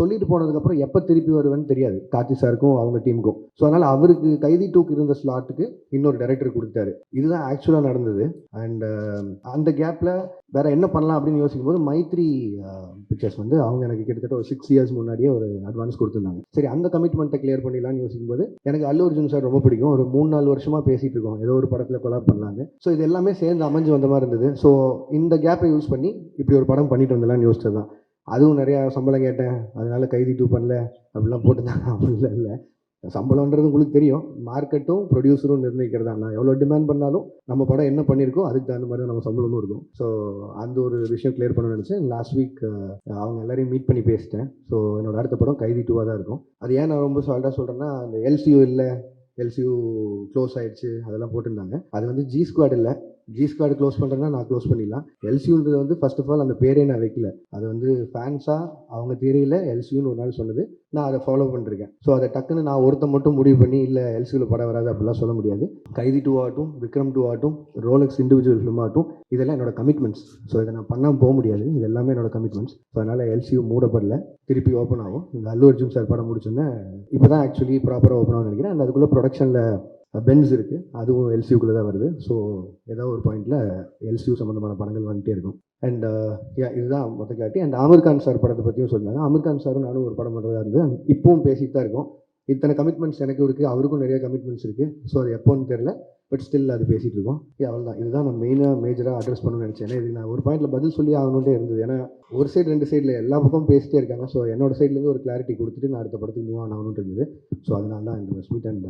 சொல்லிட்டு போனதுக்கப்புறம் எப்போ திருப்பி வருவேன்னு தெரியாது கார்த்தி சாருக்கும் அவங்க டீமுக்கும். ஸோ அதனால் அவருக்கு கைதி 2க்கு இருந்த ஸ்லாட்டுக்கு இன்னொரு டைரக்டர் கொடுத்தாரு. இதுதான் ஆக்சுவலாக நடந்தது. அண்ட் அந்த கேப்பில் வேற என்ன பண்ணலாம் அப்படின்னு யோசிக்கும் போது மைத்ரி பிக்சர்ஸ் வந்து அவங்க எனக்கு கிட்டத்தட்ட ஒரு 6 இயர்ஸ் முன்னாடியே ஒரு அட்வான்ஸ் கொடுத்துருந்தாங்க. சரி, அந்த கமிட்மெண்ட்டை கிளியர் பண்ணிடலாம்னு யோசிக்கும் போது எனக்கு அல்லு அர்ஜுன் சார் ரொம்ப பிடிக்கும். ஒரு 3-4 வருஷமாக பேசிகிட்டு இருக்கோம் ஏதோ ஒரு படத்தில் கொலாப் பண்ணலாங்க. ஸோ இது எல்லாமே சேர்ந்து அமைஞ்சு வந்த மாதிரி இருந்தது. ஸோ இந்த கேப்பை யூஸ் பண்ணி இப்படி ஒரு படம் பண்ணிட்டு வந்துடலாம்னு யோசிச்சது தான். அதுவும் நிறையா சம்பளம் கேட்டேன், அதனால கைதி 2 பண்ணல அப்படிலாம் போட்டுருந்தாங்க. அப்படிலாம் இல்லை, சம்பளம்ன்றது உங்களுக்கு தெரியும், மார்க்கெட்டும் ப்ரொடியூசரும் நிர்ணயிக்கிறது தான். நான் எவ்வளோ டிமாண்ட் பண்ணாலும் நம்ம படம் என்ன பண்ணியிருக்கோ அதுக்கு தகுந்த மாதிரி தான் நம்ம சம்பளமும் இருக்கும். ஸோ அந்த ஒரு விஷயம் கிளியர் பண்ண நினச்சேன். லாஸ்ட் வீக் அவங்க எல்லாரையும் மீட் பண்ணி பேசிட்டேன். ஸோ என்னோட அடுத்த படம் கைதி 2வாக தான் இருக்கும். அது ஏன் நான் ரொம்ப சால்ட்டாக சொல்கிறேன்னா, அந்த எல்சியூ இல்லை, எல்சியூ க்ளோஸ் ஆகிடுச்சு அதெல்லாம் போட்டிருந்தாங்க. அது வந்து ஜி ஸ்குவாட் இல்லை. ஜி ஸ்குவாட் க்ளோஸ் பண்ணுறேன்னா நான் க்ளோஸ் பண்ணிடலாம். எல்சியூன்றது வந்து ஃபர்ஸ்ட் ஆஃப் ஆல் அந்த பேரே நான் வைக்கல. அது வந்து ஃபேன்ஸாக அவங்க தியரியில் எல்சியூன்னு ஒரு நாள் சொன்னது, நான் அதை ஃபாலோ பண்ணிருக்கேன். ஸோ அதை டக்குன்னு நான் ஒருத்தன் மட்டும் முடிவு பண்ணி இல்லை எல்சியூவில் படம் வராது அப்படிலாம் சொல்ல முடியாது. கைதி 2 ஆகட்டும், விக்ரம் 2 ஆகட்டும், ரோலக்ஸ் இண்டிவிஜுவல் ஃபிலிம் ஆகட்டும், இதெல்லாம் என்னோட கமிட்மெண்ட்ஸ். ஸோ இதை நான் பண்ணாமல் போக முடியாது. இது எல்லாமே என்னோட கமிட்மெண்ட்ஸ். ஸோ அதனால் எல்சியூ மூடப்படல, திருப்பி ஓப்பன் ஆகும். இந்த அல்லு அர்ஜுன் சார் படம் முடிச்சோன்னே இப்போ தான் ஆக்சுவலி ப்ராப்பராக ஓப்பன் ஆகும்னு நினைக்கிறேன். அண்ட் அதுக்குள்ளே ப்ரொடக்ஷனில் பென்ஸ் இருக்குது, அதுவும் எல்சியூக்குள்ளே தான் வருது. ஸோ ஏதாவது ஒரு பாயிண்டில் எல்சியூ சம்மந்தமான படங்கள் வந்துட்டே இருக்கும். அண்ட் இதுதான் மொத்த clarity. And Aamir Khan sir படத்தை பற்றியும் சொன்னாங்க. ஆமீர் கான் சாரும் நானும் ஒரு படம் பண்ணுறதா இருந்து இப்பவும் பேசிட்டு தான் இருக்கோம். இத்தனை கமிட்மெண்ட்ஸ் எனக்கு இருக்குது, அவருக்கும் நிறைய கமிட்மெண்ட்ஸ் இருக்குது. ஸோ அது எப்போன்னு தெரியல, பட் ஸ்டில் அது பேசிகிட்டு இருக்கோம். அவ்வளோதான். இதுதான் நான் மேஜராக அட்ரஸ் பண்ணணும்னு நினச்சேன். ஏன்னா இது நான் ஒரு பாயிண்டில் பதில் சொல்லி ஆகணுன்ட்டே இருந்தது. ஏன்னா ஒரு சைடு 2 சைடில் எல்லா பக்கமும் பேசிட்டே இருக்காங்க. ஸோ என்னோட சைட்லேருந்து ஒரு கிளாரிட்டி கொடுத்துட்டு நான் அடுத்த படத்துக்கு மூவ் ஆகணும்னு இருந்தது. ஸோ அதனால தான் இந்த ஸ்வீட். அண்ட்